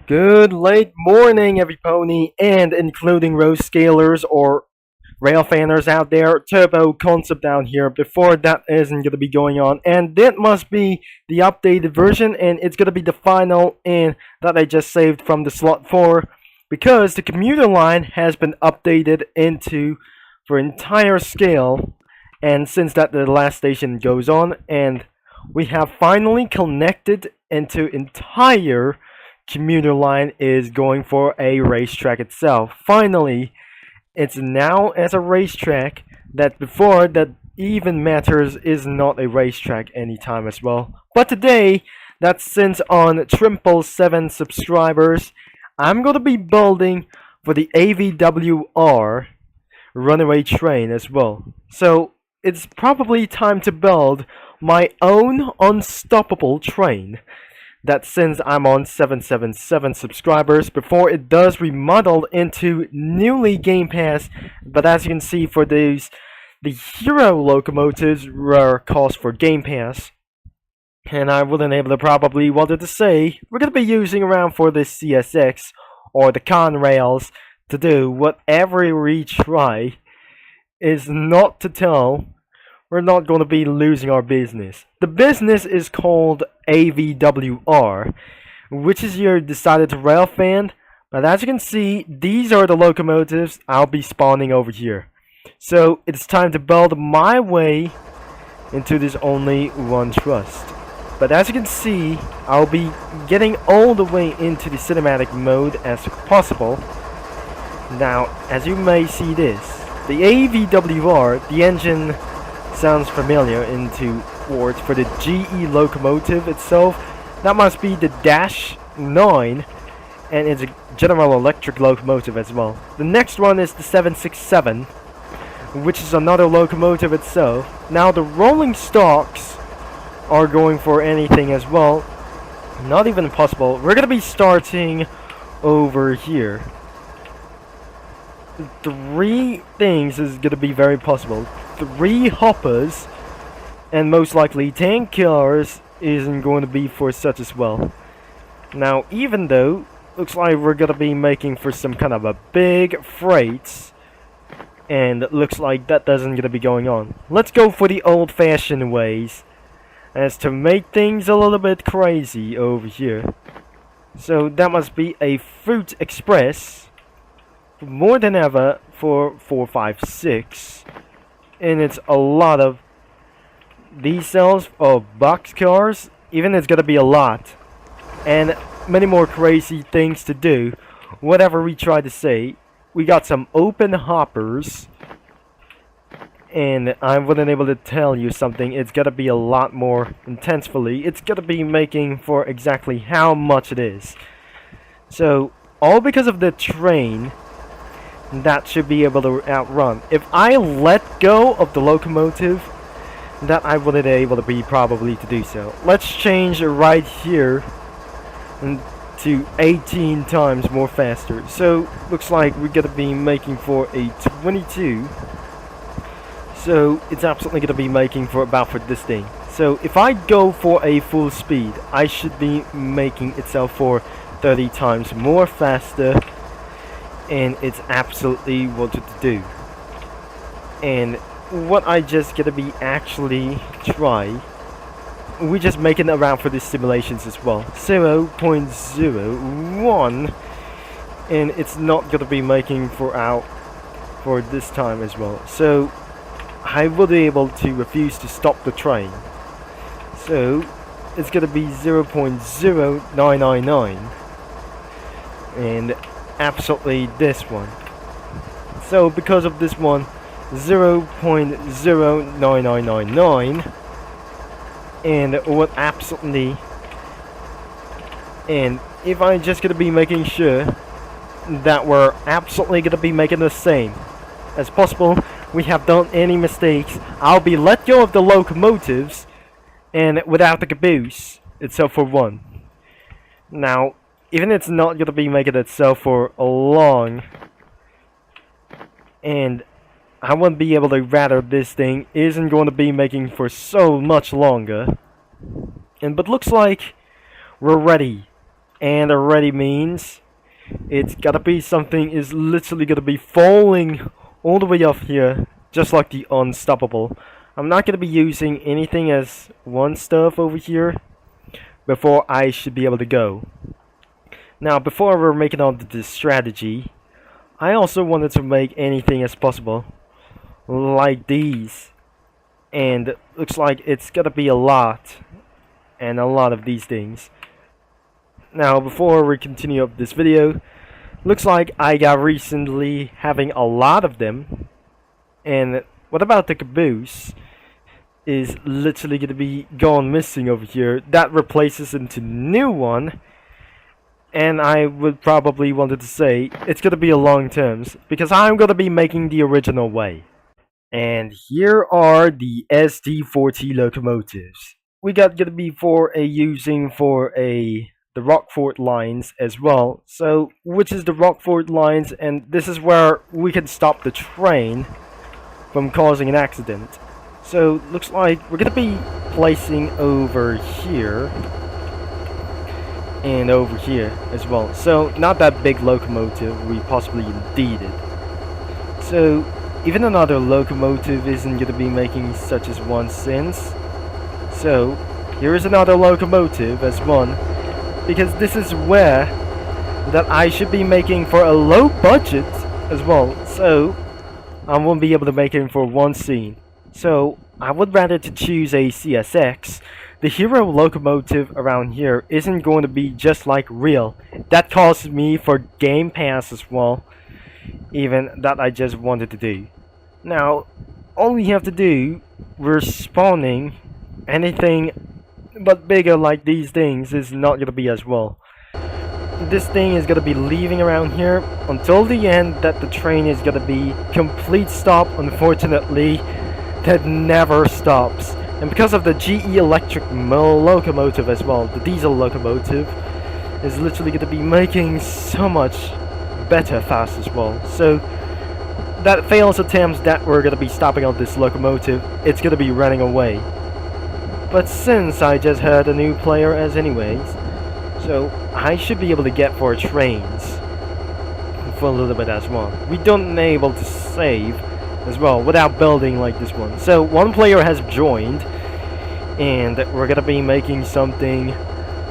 Good late morning, every pony, and including road scalers or rail fanners out there. Turbo concept down here. Before that isn't gonna be going on, and that must be the updated version, and it's gonna be the final in that I just saved from the slot 4 because the commuter line has been updated into for entire scale, and since that the last station goes on, and we have finally connected into entire commuter line is going for a racetrack itself. Finally, it's now as a racetrack that before that even matters is not a racetrack anytime as well. But today, that's since on 777 subscribers, I'm gonna be building for the AWVR runaway train as well. So it's probably time to build my own unstoppable train that since I'm on 777 subscribers before it does remodel into newly Game Pass, but as you can see for these the hero locomotives were cost for Game Pass, and I wasn't able to probably wanted to say we're gonna be using around for the CSX or the Conrails to do whatever we try is not to tell we're not going to be losing our business. The business is called AWVR, which is your decided to rail fan. But as you can see, these are the locomotives I'll be spawning over here. So it's time to build my way into this only one trust. But as you can see, I'll be getting all the way into the cinematic mode as possible. Now, as you may see this, the AWVR, the engine sounds familiar into words for the GE locomotive itself. That must be the Dash 9, and it's a General Electric locomotive as well. The next one is the 767, which is another locomotive itself. Now the rolling stocks are going for anything as well. Not even possible. We're gonna be starting over here. Three things is gonna be very possible. 3 hoppers, and most likely tank killers isn't going to be for such as well. Now, even though looks like we're gonna be making for some kind of a big freights, and it looks like that doesn't gonna be going on. Let's go for the old-fashioned ways, as to make things a little bit crazy over here. So that must be a Fruit Express, more than ever for 456. And it's a lot of these cells of boxcars. Even it's gonna be a lot, and many more crazy things to do. Whatever we try to say, we got some open hoppers, and I wasn't able to tell you something. It's gonna be a lot more intensely. It's gonna be making for exactly how much it is. So all because of the train that should be able to outrun. If I let go of the locomotive, that I wouldn't be able to be probably to do so. Let's change right here to 18 times more faster. So looks like we're gonna be making for a 22. So it's absolutely gonna be making for about for this thing. So if I go for a full speed, I should be making itself for 30 times more faster. And it's absolutely wanted to do. And what I just gonna be actually try, we just making around for these simulations as well. 0.01, and it's not gonna be making for out for this time as well. So I will be able to refuse to stop the train. So it's gonna be 0.0999, and absolutely this one. So because of this one, 0.09999, and what absolutely, and if I'm just gonna be making sure that we're absolutely gonna be making the same as possible, we have done any mistakes, I'll be let go of the locomotives and without the caboose itself for one. Now even it's not gonna be making itself for a long, and I won't be able to rather this thing isn't going to be making for so much longer. And but looks like we're ready and already means it's gotta be something is literally gonna be falling all the way up here, just like the Unstoppable. I'm not gonna be using anything as one stuff over here before I should be able to go. Now, before we're making on to this strategy, I also wanted to make anything as possible, like these. And looks like it's gonna be a lot, and a lot of these things. Now, before we continue up this video, looks like I got recently having a lot of them. And what about the caboose? Is literally gonna be gone missing over here. That replaces into new one. And I would probably wanted to say it's gonna be a long terms because I'm gonna be making the original way. And here are the SD40 locomotives. We got gonna be for a using for a the Rockford lines as well. So which is the Rockford lines, and this is where we can stop the train from causing an accident. So looks like we're gonna be placing over here and over here as well. So not that big locomotive we possibly needed. So even another locomotive isn't gonna be making such as one sense. So here is another locomotive as one, because this is where that I should be making for a low budget as well. So I won't be able to make it for one scene. So I would rather to choose a CSX. The hero locomotive around here isn't going to be just like real. That costs me for Game Pass as well. Even that I just wanted to do. Now, all we have to do, we're spawning anything but bigger like these things is not going to be as well. This thing is going to be leaving around here until the end that the train is going to be complete stop. Unfortunately, that never stops. And because of the GE electric locomotive as well, the diesel locomotive is literally going to be making so much better fast as well. So that fails attempts that we're going to be stopping on this locomotive, it's going to be running away. But since I just heard a new player as anyways, so I should be able to get for trains for a little bit as well. We don't able to save as well without building like this one. So one player has joined, and we're gonna be making something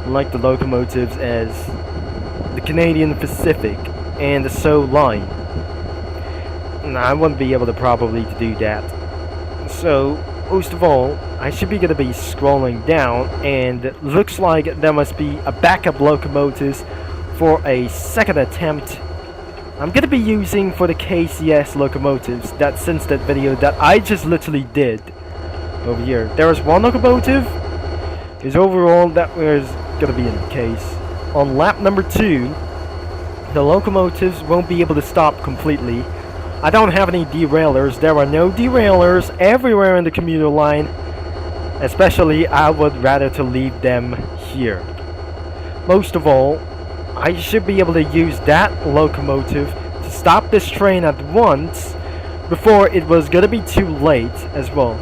like the locomotives as the Canadian Pacific and the SO line. And I won't be able to probably to do that. So most of all, I should be gonna be scrolling down, and it looks like there must be a backup locomotives for a second attempt. I'm gonna be using for the KCS locomotives that since that video that I just literally did over here. There is one locomotive is overall that was gonna be in the case. On lap number 2, the locomotives won't be able to stop completely. I don't have any derailers. There are no derailers everywhere in the commuter line. Especially, I would rather to leave them here. Most of all, I should be able to use that locomotive to stop this train at once before it was gonna be too late as well.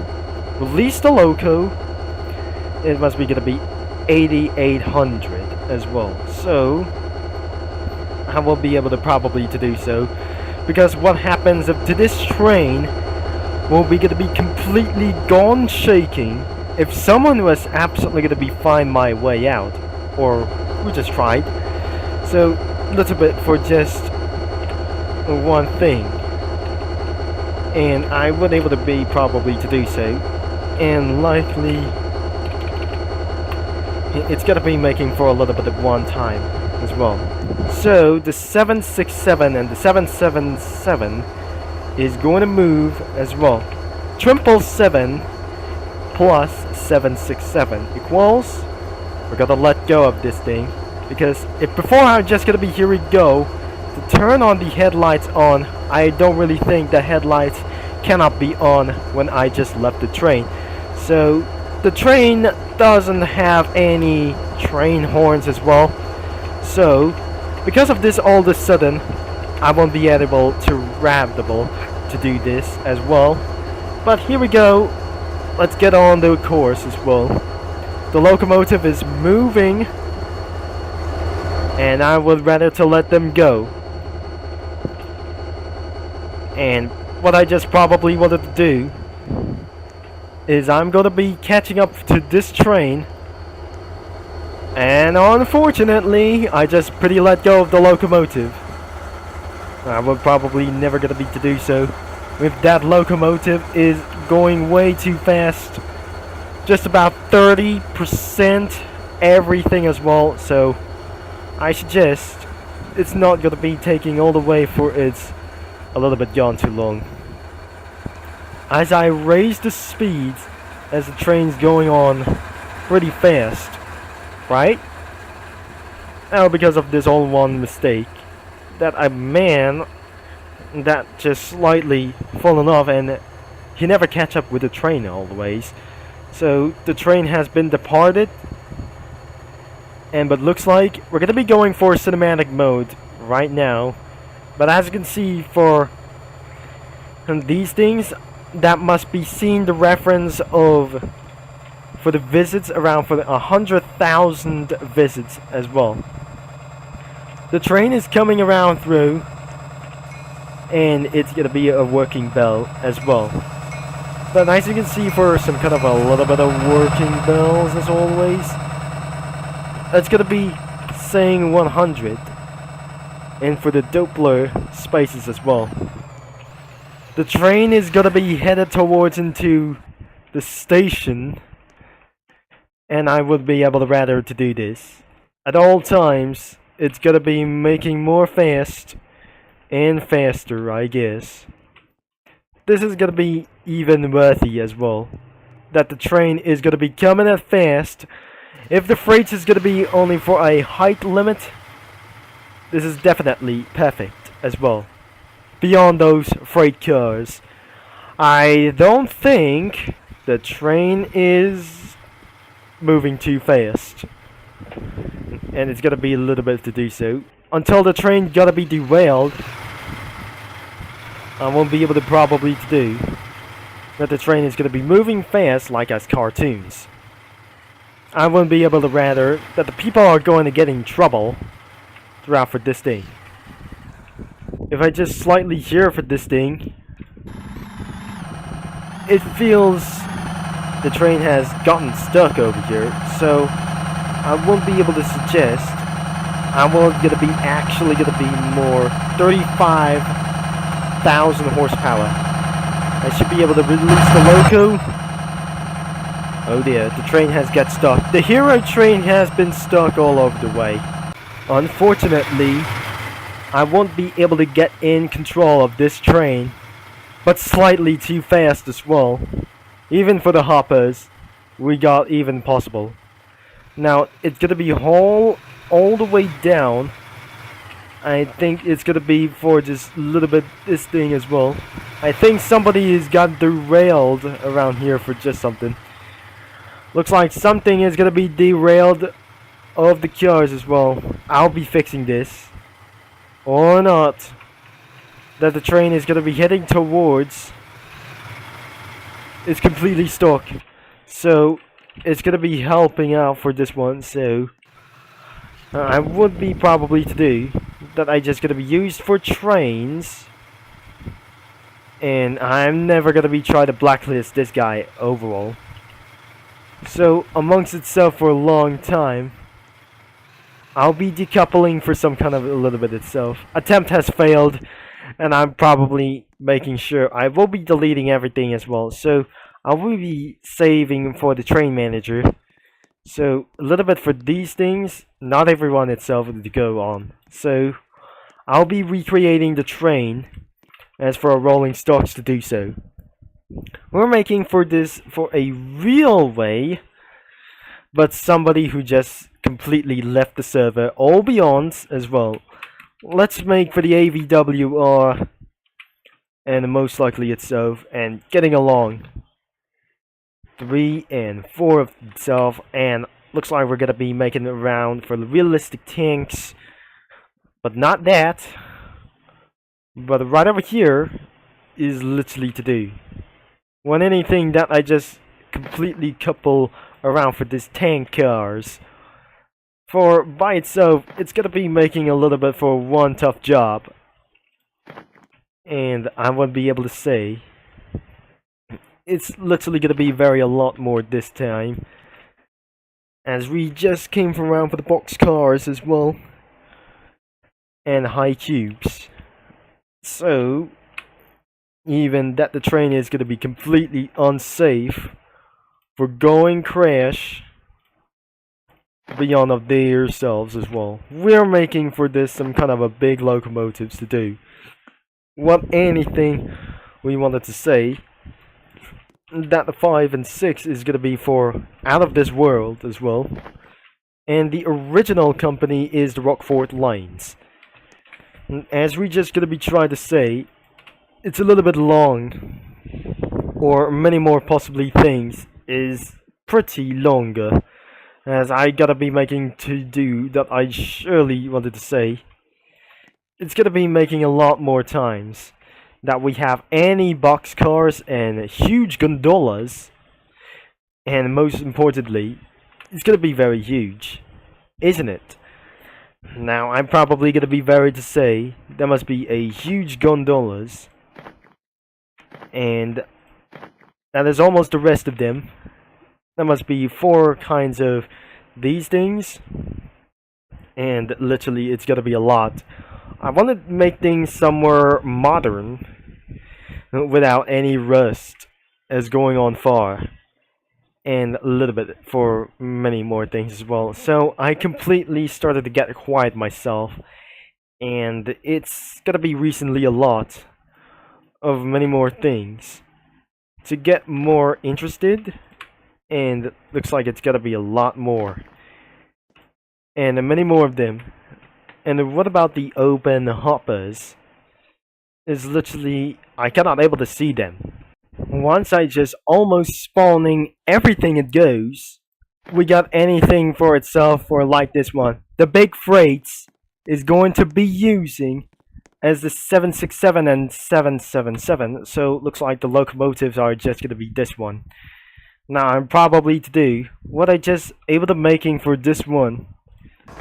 Release the loco. It must be gonna be 8800 as well. So I will be able to probably to do so. Because what happens if to this train will be gonna be completely gone shaking if someone was absolutely gonna be find my way out, or we just tried. So a little bit for just one thing, and I wasn't able to be probably to do so, and likely it's gonna be making for a little bit at one time as well. So the 767 and the 777 is going to move as well. 777 plus 767 equals, we're gonna let go of this thing, because if before I'm just gonna be here we go to turn on the headlights on, I don't really think the headlights cannot be on when I just left the train. So the train doesn't have any train horns as well. So because of this, all of a sudden I won't be able to do this as well. But here we go. Let's get on the course as well. The locomotive is moving and I would rather to let them go. And what I just probably wanted to do is I'm gonna be catching up to this train, and unfortunately I just pretty let go of the locomotive. I would probably never gonna be to do so. With that locomotive is going way too fast, just about 30% everything as well, so I suggest it's not gonna be taking all the way, for it's a little bit gone too long. As I raise the speed as the train's going on pretty fast, right? Now because of this all one mistake that a man that just slightly fallen off, and he never catch up with the train all the ways. So the train has been departed, and but looks like we're gonna be going for cinematic mode right now. But as you can see, for these things, that must be seen the reference of for the visits around for 100,000 visits as well. The train is coming around through, and it's gonna be a working bell as well. But as you can see, for some kind of a little bit of working bells as always, it's gonna be saying 100, and for the Doppler spaces as well. The train is gonna be headed towards into the station, and I would be able to rather to do this at all times. It's gonna be making more fast and faster, I guess. This is gonna be even worthy as well, that the train is gonna be coming at fast. If the freight is gonna be only for a height limit, this is definitely perfect as well. Beyond those freight cars, I don't think the train is moving too fast, and it's gonna be a little bit to do so. Until the train gotta be derailed, I won't be able to probably to do that. The train is gonna be moving fast like as cartoons. I won't be able to rather that the people are going to get in trouble throughout for this thing. If I just slightly hear for this thing, it feels the train has gotten stuck over here, so I won't be able to suggest. I won't gonna be actually gonna be more 35,000 horsepower. I should be able to release the loco. Oh dear, the train has got stuck. The hero train has been stuck all over the way. Unfortunately, I won't be able to get in control of this train, but slightly too fast as well. Even for the hoppers, we got even possible. Now, it's gonna be all the way down. I think it's gonna be for just a little bit this thing as well. I think somebody has got derailed around here for just something. Looks like something is gonna be derailed of the cars as well. I'll be fixing this. Or not. That the train is gonna be heading towards is completely stuck. So it's gonna be helping out for this one, so I would be probably to do that. I just gonna be used for trains, and I'm never gonna be trying to blacklist this guy overall. So amongst itself for a long time, I'll be decoupling for some kind of a little bit itself. Attempt has failed, and I'm probably making sure I will be deleting everything as well. So I will be saving for the train manager. So a little bit for these things, not everyone itself to go on. So I'll be recreating the train as for a rolling stocks to do so. We're making for this for a real way, but somebody who just completely left the server all beyond as well. Let's make for the AWVR, and most likely itself, and getting along 3 and 4 of itself, and looks like we're gonna be making it around for the realistic tanks, but not that. But right over here is literally to do. Want anything that I just completely couple around for this tank cars. for by itself, it's gonna be making a little bit for one tough job. And I would be able to say it's literally gonna be a lot more this time, as we just came from around for the box cars as well and high cubes. So even that the train is gonna be completely unsafe for going crash beyond of themselves as well. We're making for this some kind of a big locomotives to do. What anything we wanted to say that the 5 and 6 is gonna be for out of this world as well. And the original company is the Rockford Lines. And as we just gonna be trying to say, it's a little bit long, or many more possibly things is pretty longer, as I gotta be making to do that I surely wanted to say. It's gonna be making a lot more times that we have any boxcars and huge gondolas, and most importantly, it's gonna be very huge, isn't it? Now I'm probably gonna be very to say there must be a huge gondolas, and that is almost the rest of them. There must be 4 kinds of these things, and literally it's gonna be a lot. I want to make things somewhere modern without any rust as going on far, and a little bit for many more things as well. So I completely started to get quiet myself, and it's gonna be recently a lot of many more things to get more interested, and looks like it's gonna be a lot more and many more of them. And what about the open hoppers? Is literally I cannot able to see them. Once I just almost spawning everything it goes, we got anything for itself for like this one. The big freights is going to be using as the 767 and 777, so looks like the locomotives are just gonna be this one. Now I'm probably to do what I just able to making for this one.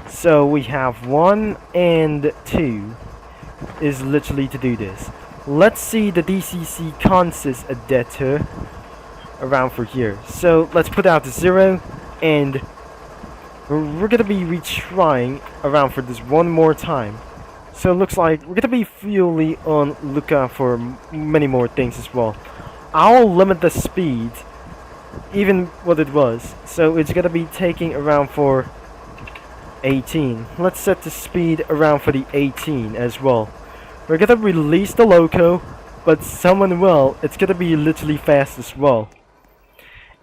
So we have 1 and 2 is literally to do this. Let's see the DCC consist adapter around for here. So let's put out the 0, and we're gonna be retrying around for this one more time. So it looks like we're gonna be fully on lookout for many more things as well. I'll limit the speed, even what it was. So it's gonna be taking around for 18. Let's set the speed around for the 18 as well. We're gonna release the loco, but someone will. It's gonna be literally fast as well.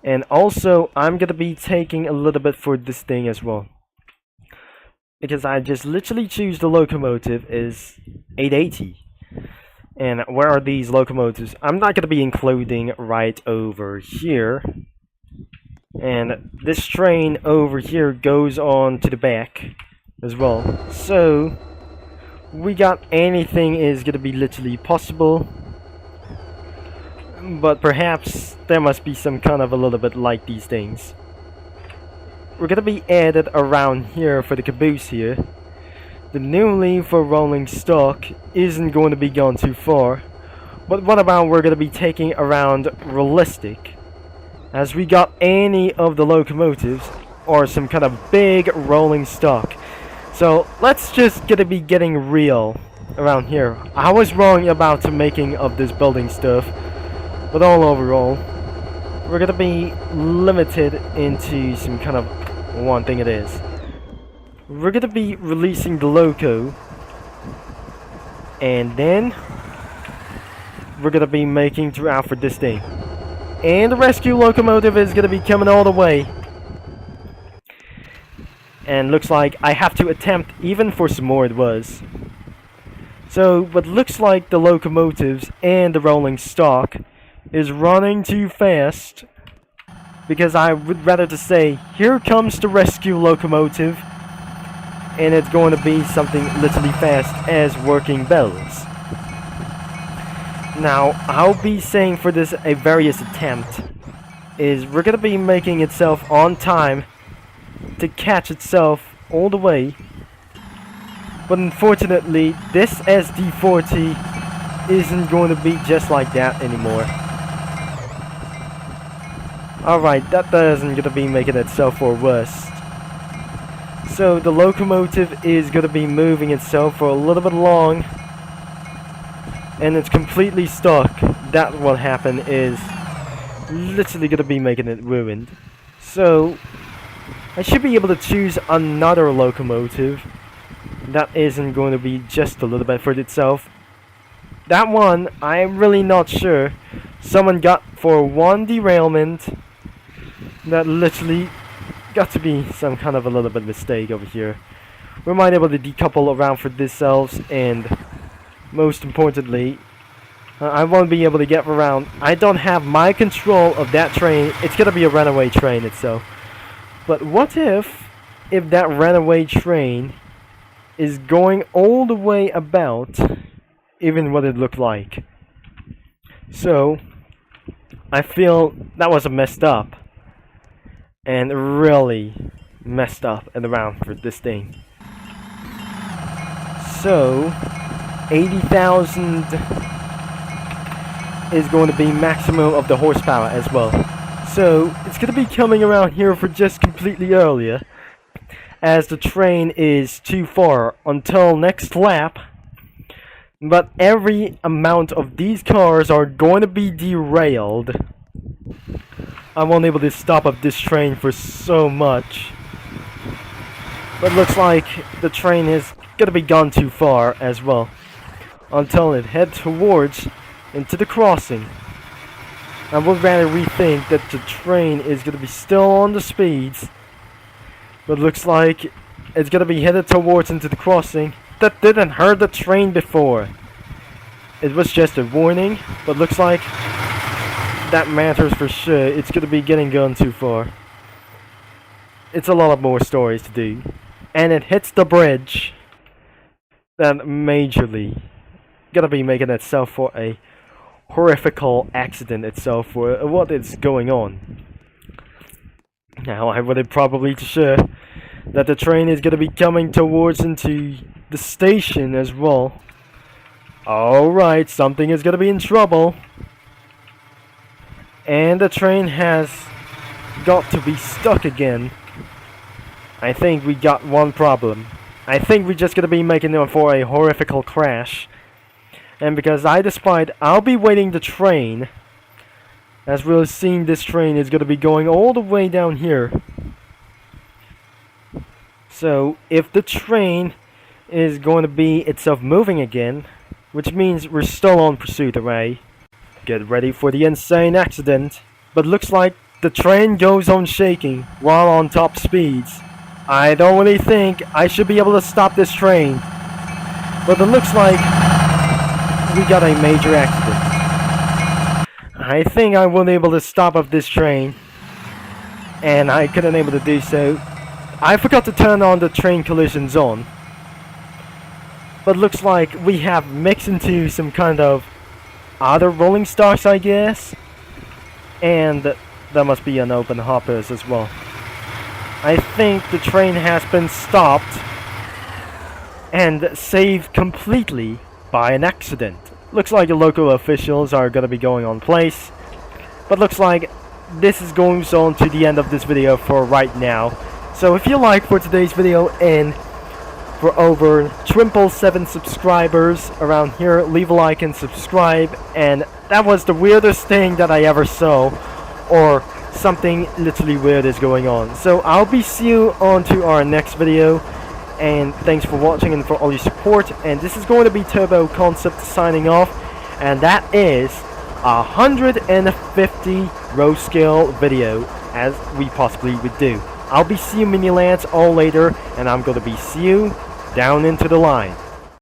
And also, I'm gonna be taking a little bit for this thing as well, because I just literally choose the locomotive is 880. And where are these locomotives? I'm not gonna be including right over here. And this train over here goes on to the back as well. So we got anything is gonna be literally possible, but perhaps there must be some kind of a little bit like these things. We're gonna be added around here for the caboose here. The new leaf for rolling stock isn't going to be gone too far, but what about we're gonna be taking around realistic, as we got any of the locomotives or some kind of big rolling stock. So let's just gonna be getting real around here. I was wrong about the making of this building stuff, but all overall we're gonna be limited into some kind of one thing it is. We're gonna be releasing the loco, and then we're gonna be making throughout for this thing. And the rescue locomotive is gonna be coming all the way. And looks like I have to attempt even for some more it was. So, but looks like the locomotives and the rolling stock is running too fast, because I would rather to say, here comes the rescue locomotive, and it's going to be something literally fast as working bells. Now, I'll be saying for this a various attempt is we're gonna be making itself on time to catch itself all the way. But unfortunately, this SD40 isn't going to be just like that anymore. Alright, that doesn't gonna be making itself for worse. So the locomotive is gonna be moving itself for a little bit long. And it's completely stuck. That what happened is literally gonna be making it ruined. So I should be able to choose another locomotive that isn't going to be just a little bit for itself. That one, I'm really not sure. Someone got for one derailment. That literally got to be some kind of a little bit mistake over here. We might be able to decouple around for themselves, and most importantly, I won't be able to get around. I don't have my control of that train. It's gonna be a runaway train itself. But what if that runaway train is going all the way about even what it looked like? So I feel that was a messed up. And really messed up and around for this thing. So 80,000 is going to be maximum of the horsepower as well. So it's going to be coming around here for just completely earlier, as the train is too far until next lap. But every amount of these cars are going to be derailed. I won't able to stop up this train for so much. But looks like the train is gonna be gone too far as well, until it heads towards into the crossing. I would rather rethink that the train is gonna be still on the speeds, but looks like it's gonna be headed towards into the crossing. That didn't hurt the train before. It was just a warning, but looks like that matters for sure. It's gonna be getting gone too far. It's a lot of more stories to do. And it hits the bridge. That majorly gonna be making itself for a horrifical accident itself for what is going on. Now I would probably sure that the train is gonna be coming towards into the station as well. Alright, something is gonna be in trouble. And the train has got to be stuck again. I think we got one problem. I think we're just gonna be making it for a horrifical crash. And because I'll be waiting the train. As we'll see, this train is gonna be going all the way down here. So if the train is going to be itself moving again, which means we're still on pursuit array. Get ready for the insane accident. But looks like the train goes on shaking while on top speeds. I don't really think I should be able to stop this train. But it looks like we got a major accident. I think I wasn't able to stop up this train. And I couldn't able to do so. I forgot to turn on the train collision zone. But looks like we have mixed into some kind of other rolling stocks, I guess. And there must be an open hoppers as well. I think the train has been stopped and saved completely by an accident. Looks like the local officials are gonna be going on place. But looks like this is going on to the end of this video for right now. So if you like for today's video and for over 777 subscribers around here, leave a like and subscribe. And that was the weirdest thing that I ever saw, or something literally weird is going on. So I'll be see you on to our next video, and thanks for watching and for all your support. And this is going to be Turbo Concept signing off, and that is 150 row scale video as we possibly would do. I'll be see you mini lands all later, and I'm gonna be see you down into the line.